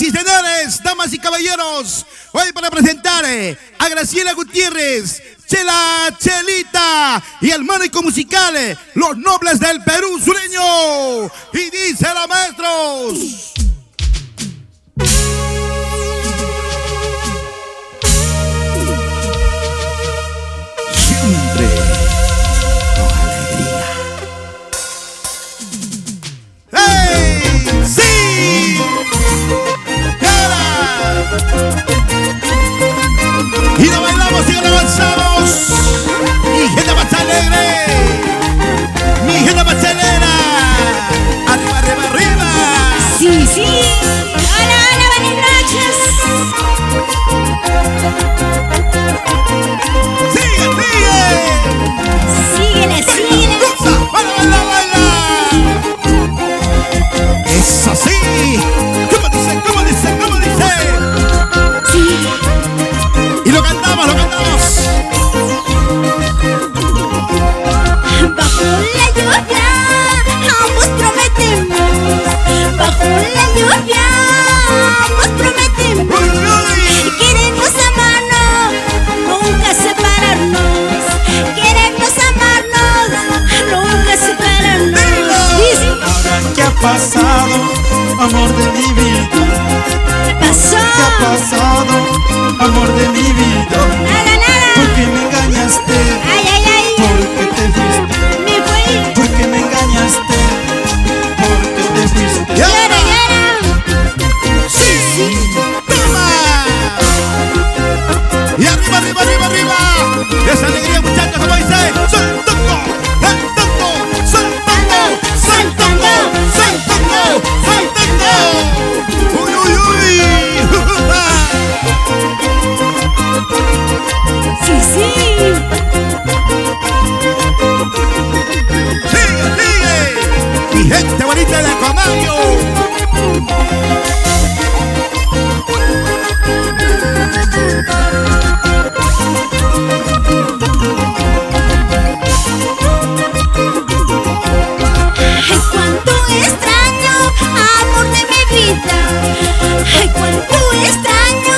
Señoras y señores, damas y caballeros, hoy para presentar a Graciela Gutiérrez, Chela Chelita y el mágico musical, los nobles del Perú sureño. Y dice los maestros. Siempre con alegría. ¡Hey! ¡Sí! Y lo bailamos y lo avanzamos. Mi gente más alegre, mi gente más acelera. Arriba, arriba, arriba. Sí, sí. Hola, hola, buenas noches. Sigue, sigue. Síguele, síguele. Baila, baila, baila. Eso sí. ¿Cómo dice? ¿Cómo dice? ¿Cómo dice? Sí. Y lo cantamos, lo cantamos. Bajo la lluvia, ambos prometemos. Bajo la lluvia, ambos prometemos. Queremos amarnos, nunca separarnos. Queremos amarnos, nunca separarnos. Dice. Ahora que ha pasado, amor de mi vida. Pasó. ¿Qué ha pasado, amor de mi vida? Nada, nada. ¿Por qué me engañaste? Ay, ay, ay. ¿Por qué te fuiste? Me fui. ¿Por qué me engañaste? ¿Por qué te fuiste? Llora, llora. Sí, sí. ¡Toma! Y arriba, arriba, arriba, arriba. Esa alegría, muchachos, como dice. Saltando, saltando, saltando, saltando, saltando, saltando. Uy, uy, uy. Sí, sí. Sigue, sigue. Mi gente bonita de Comayo. Ay, cuánto extraño, amor de mi vida. Ay, cuánto extraño,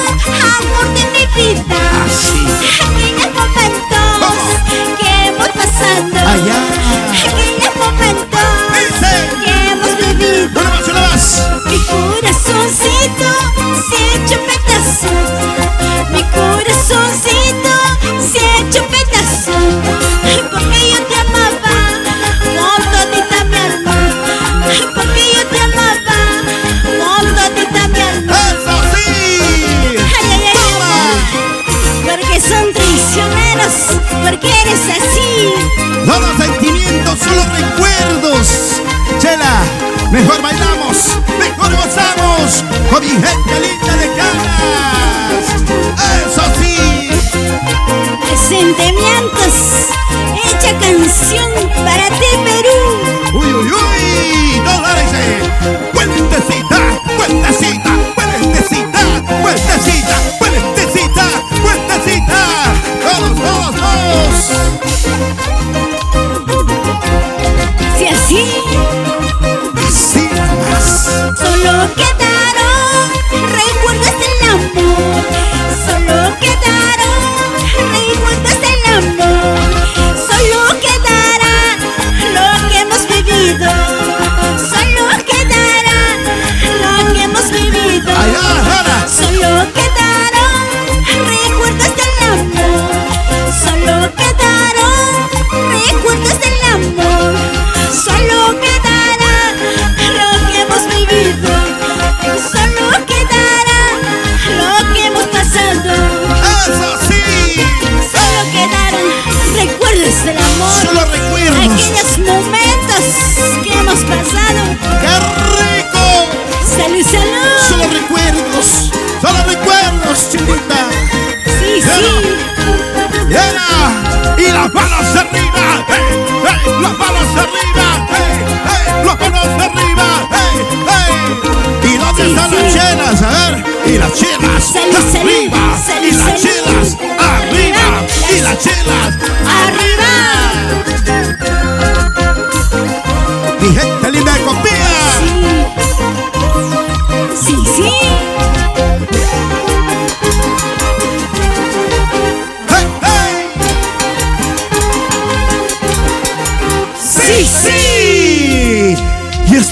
amor de mi vida. Así. Aquellos momentos que hemos pasado. Allá. Aquellos momentos Dice. que hemos vivido. Una más, una más. Mi corazoncito se ha hecho pedazos. Mi corazoncito se ha hecho pedazos. Porque yo te amaba con todita mi alma. Porque yo te amaba con todita mi alma. Eso sí. Ay, ay, ay, Toma. porque son traicioneros. Porque eres así. No los sentimientos, solo recuerdos. Chela, mejor bailamos, mejor gozamos con mi gente linda de Canas. Eso sí. Sentimientos. Hecha canción para ti, Perú. Uy, uy, uy. $. Vueltecita, vueltecita, vueltecita, vueltecita, vueltecita, vueltecita. Todos, todos, todos. Si así Así nomás. solo quedaron recuerdos del amor. Solo quedaron recuerdos del amor. Solo quedará lo que hemos vivido. Solo quedará lo que hemos vivido. Allá, ahora. Solo quedaron recuerdos del amor. Solo quedaron recuerdos del amor. Solo quedará lo que hemos vivido. Solo quedará lo que hemos pasado. Eso sí. Solo quedaron recuerdos del amor. Solo recuerdos. Aquellos momentos que hemos pasado. ¡Qué rico! Salud, salud. Solo recuerdos, chinita. Sí, sí. ¡Era! ¡Y las manos arriba! ¡Hey, hey! ¡Las manos arriba! ¡Hey, hey! ¡Las manos arriba! ¡Hey, hey! ¿Y dónde Sí, están sí. las chelas? A ver, y las chelas Salud, salud. arriba, Salud, y las salud. chelas arriba, y las chelas Arriba. Mi gente linda de Copía. Sí. Sí, sí.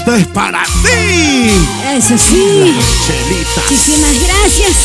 Esto es para ti. Eso sí. Chelita. Muchísimas gracias.